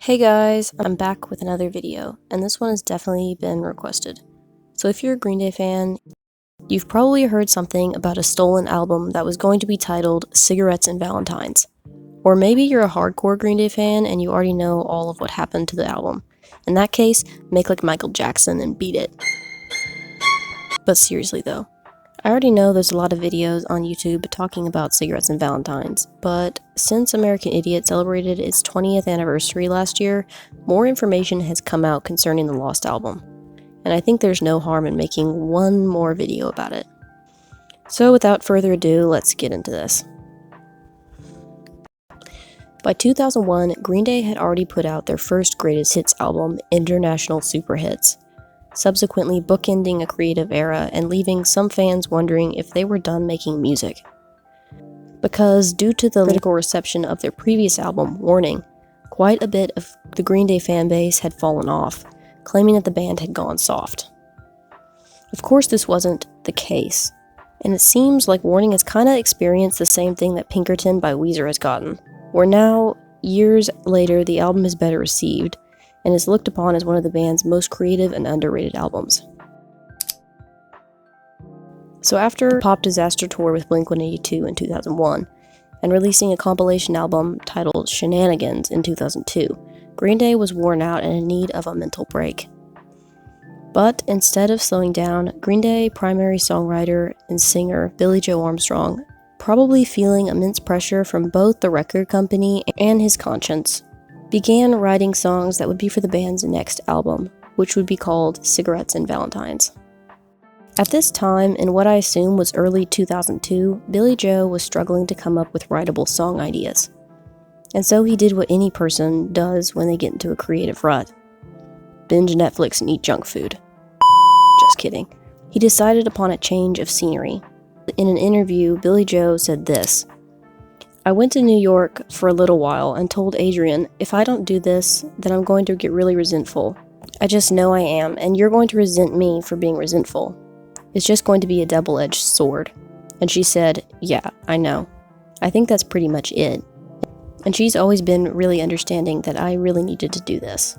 Hey guys, I'm back with another video, and this one has definitely been requested. So if you're a Green Day fan, you've probably heard something about a stolen album that was going to be titled Cigarettes and Valentines. Or maybe you're a hardcore Green Day fan and you already know all of what happened to the album. In that case, make like Michael Jackson and beat it. But seriously though, I already know there's a lot of videos on YouTube talking about Cigarettes and Valentines, but since American Idiot celebrated its 20th anniversary last year, more information has come out concerning the lost album, and I think there's no harm in making one more video about it. So without further ado, let's get into this. By 2001, Green Day had already put out their first greatest hits album, International Super Hits, subsequently bookending a creative era and leaving some fans wondering if they were done making music. Because due to the critical reception of their previous album, Warning, quite a bit of the Green Day fanbase had fallen off, claiming that the band had gone soft. Of course, this wasn't the case, and it seems like Warning has kinda experienced the same thing that Pinkerton by Weezer has gotten, where now, years later, the album is better received, and is looked upon as one of the band's most creative and underrated albums. So after a pop disaster tour with Blink-182 in 2001, and releasing a compilation album titled Shenanigans in 2002, Green Day was worn out and in need of a mental break. But instead of slowing down, Green Day primary songwriter and singer Billie Joe Armstrong, probably feeling immense pressure from both the record company and his conscience, began writing songs that would be for the band's next album, which would be called Cigarettes and Valentines. At this time, in what I assume was early 2002, Billie Joe was struggling to come up with writable song ideas. And so he did what any person does when they get into a creative rut. Binge Netflix and eat junk food. Just kidding. He decided upon a change of scenery. In an interview, Billie Joe said this: "I went to New York for a little while and told Adrian, if I don't do this, then I'm going to get really resentful. I just know I am, and you're going to resent me for being resentful. It's just going to be a double-edged sword." And she said, "Yeah, I know. I think that's pretty much it." And she's always been really understanding that I really needed to do this.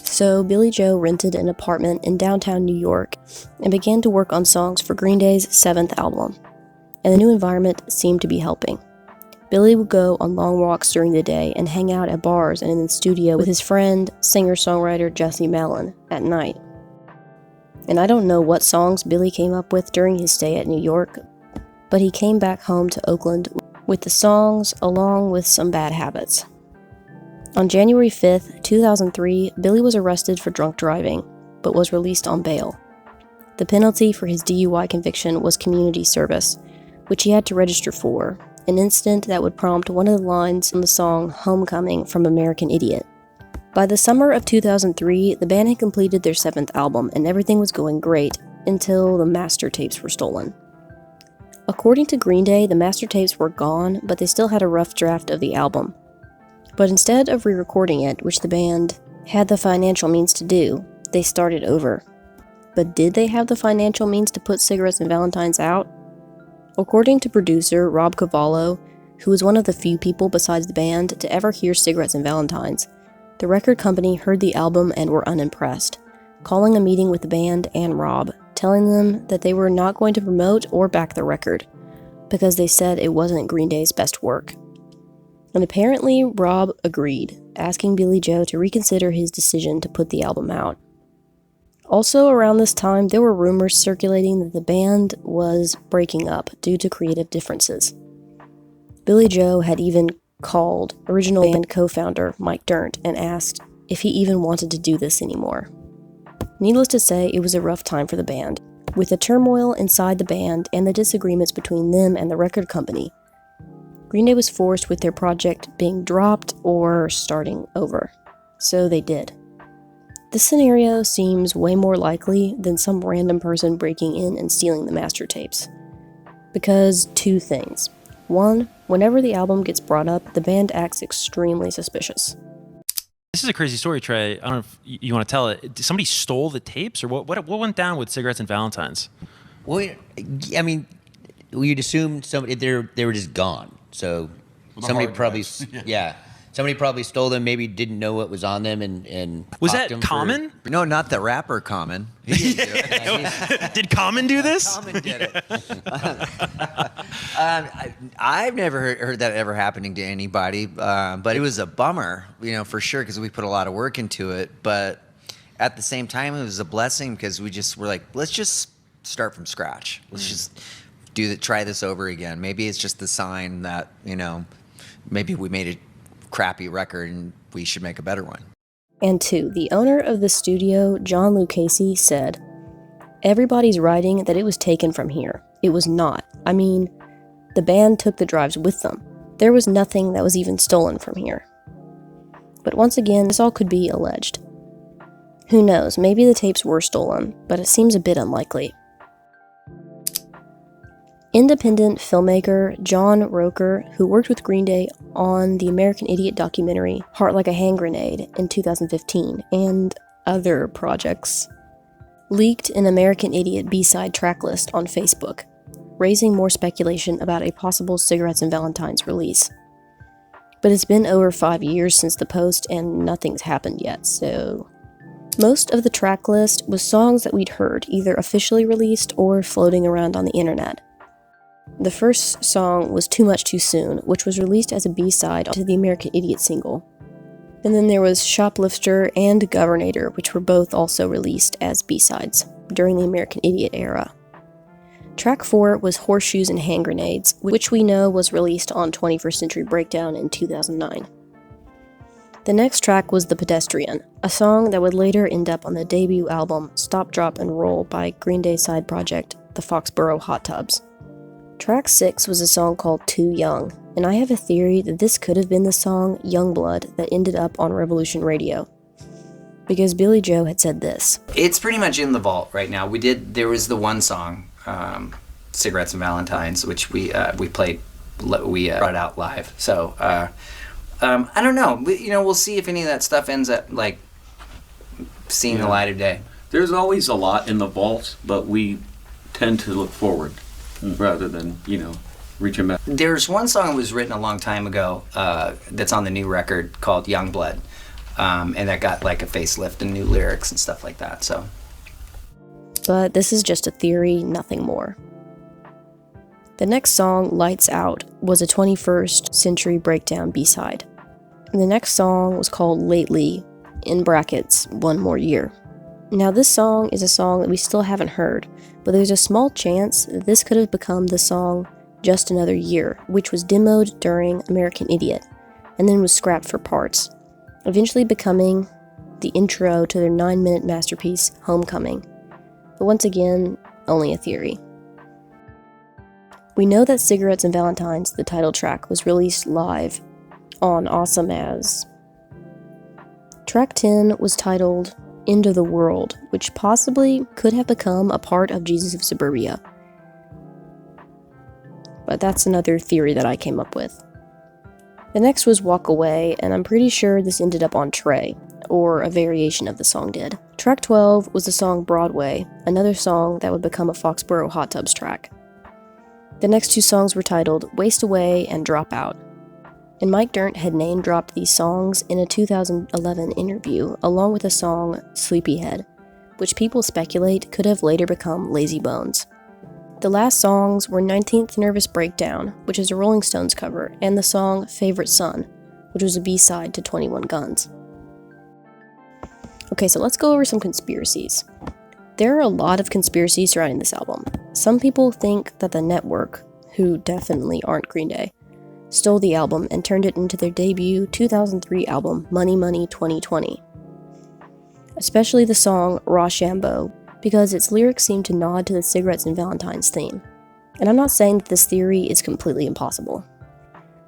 So Billie Joe rented an apartment in downtown New York and began to work on songs for Green Day's 7th album. And the new environment seemed to be helping. Billy would go on long walks during the day and hang out at bars and in the studio with his friend, singer-songwriter Jesse Malin, at night. And I don't know what songs Billy came up with during his stay at New York, but he came back home to Oakland with the songs along with some bad habits. On January 5th, 2003, Billy was arrested for drunk driving, but was released on bail. The penalty for his DUI conviction was community service, which he had to register for, an incident that would prompt one of the lines on the song Homecoming from American Idiot. By the summer of 2003, the band had completed their 7th album and everything was going great until the master tapes were stolen. According to Green Day, the master tapes were gone, but they still had a rough draft of the album. But instead of re-recording it, which the band had the financial means to do, they started over. But did they have the financial means to put Cigarettes and Valentines out? According to producer Rob Cavallo, who was one of the few people besides the band to ever hear Cigarettes and Valentines, the record company heard the album and were unimpressed, calling a meeting with the band and Rob, telling them that they were not going to promote or back the record, because they said it wasn't Green Day's best work. And apparently Rob agreed, asking Billie Joe to reconsider his decision to put the album out. Also around this time, there were rumors circulating that the band was breaking up due to creative differences. Billie Joe had even called original band co-founder Mike Dirnt and asked if he even wanted to do this anymore. Needless to say, it was a rough time for the band, with the turmoil inside the band and the disagreements between them and the record company. Green Day was forced with their project being dropped or starting over. So they did. This scenario seems way more likely than some random person breaking in and stealing the master tapes. Because two things. One, whenever the album gets brought up, the band acts extremely suspicious. This is a crazy story, Trey. I don't know if you want to tell it. Did somebody stole the tapes, or what went down with Cigarettes and Valentines? Well, I mean, you'd assume somebody they were just gone. So somebody probably, yeah. somebody probably stole them, maybe didn't know what was on them, and Was hawked that them for- Common? No, not the rapper Common. He didn't do it. Did Common do this? Common did it. I've never heard that ever happening to anybody, but it was a bummer, for sure, because we put a lot of work into it. But at the same time, it was a blessing because we just were like, let's just start from scratch. Let's just try this over again. Maybe it's just the sign that, maybe we made a crappy record and we should make a better one. And 2, the owner of the studio, John Lucchese, said, "Everybody's writing that it was taken from here. It was not. I mean, the band took the drives with them. There was nothing that was even stolen from here." But once again, this all could be alleged. Who knows, maybe the tapes were stolen, but it seems a bit unlikely. Independent filmmaker John Roker, who worked with Green Day on the American Idiot documentary Heart Like a Hand Grenade in 2015 and other projects, leaked an American Idiot B-side track list on Facebook, raising more speculation about a possible Cigarettes and Valentines release. But it's been over 5 years since the post and nothing's happened yet, so... Most of the track list was songs that we'd heard, either officially released or floating around on the internet. The first song was Too Much Too Soon, which was released as a B-side to the American Idiot single. And then there was Shoplifter and Governator, which were both also released as B-sides during the American Idiot era. Track 4 was Horseshoes and Hand Grenades, which we know was released on 21st Century Breakdown in 2009. The next track was The Pedestrian, a song that would later end up on the debut album Stop, Drop, and Roll by Green Day's side project, the Foxborough Hot Tubs. Track 6 was a song called Too Young, and I have a theory that this could have been the song Youngblood that ended up on Revolution Radio. Because Billy Joe had said this. It's pretty much in the vault right now. There was the one song, Cigarettes and Valentines, which we brought out live. So, I don't know. We'll see if any of that stuff ends up, seeing the light of day. There's always a lot in the vault, but we tend to look forward rather than, reach a mess. There's one song that was written a long time ago that's on the new record called Youngblood, and that got a facelift and new lyrics and stuff like that. So, but this is just a theory, nothing more. The next song, Lights Out, was a 21st Century Breakdown B-side. And the next song was called Lately, in brackets, One More Year. Now this song is a song that we still haven't heard, but there's a small chance that this could have become the song Just Another Year, which was demoed during American Idiot, and then was scrapped for parts, eventually becoming the intro to their 9-minute masterpiece, Homecoming. But once again, only a theory. We know that Cigarettes and Valentines, the title track, was released live on Awesome As. Track 10 was titled End of the World, which possibly could have become a part of Jesus of Suburbia. But that's another theory that I came up with. The next was Walk Away, and I'm pretty sure this ended up on Trey, or a variation of the song did. Track 12 was the song Broadway, another song that would become a Foxborough Hot Tubs track. The next 2 songs were titled Waste Away and Drop Out. And Mike Dirnt had name-dropped these songs in a 2011 interview, along with the song Sleepyhead, which people speculate could have later become Lazy Bones. The last songs were 19th Nervous Breakdown, which is a Rolling Stones cover, and the song Favorite Son, which was a B-side to 21 Guns. Okay, so let's go over some conspiracies. There are a lot of conspiracies surrounding this album. Some people think that the network, who definitely aren't Green Day, stole the album and turned it into their debut 2003 album, Money Money 2020. Especially the song Rochambeau, because its lyrics seem to nod to the Cigarettes and Valentines theme. And I'm not saying that this theory is completely impossible.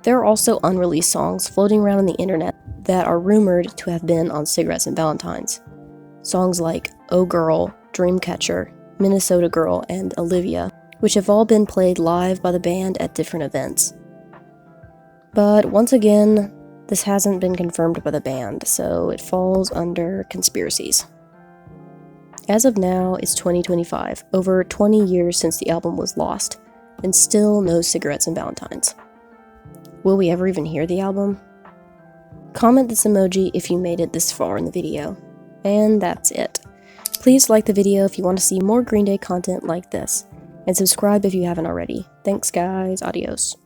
There are also unreleased songs floating around on the internet that are rumored to have been on Cigarettes and Valentines. Songs like Oh Girl, Dreamcatcher, Minnesota Girl, and Olivia, which have all been played live by the band at different events. But once again, this hasn't been confirmed by the band, so it falls under conspiracies. As of now, it's 2025, over 20 years since the album was lost, and still no Cigarettes and Valentines. Will we ever even hear the album? Comment this emoji if you made it this far in the video. And that's it. Please like the video if you want to see more Green Day content like this, and subscribe if you haven't already. Thanks guys, adios.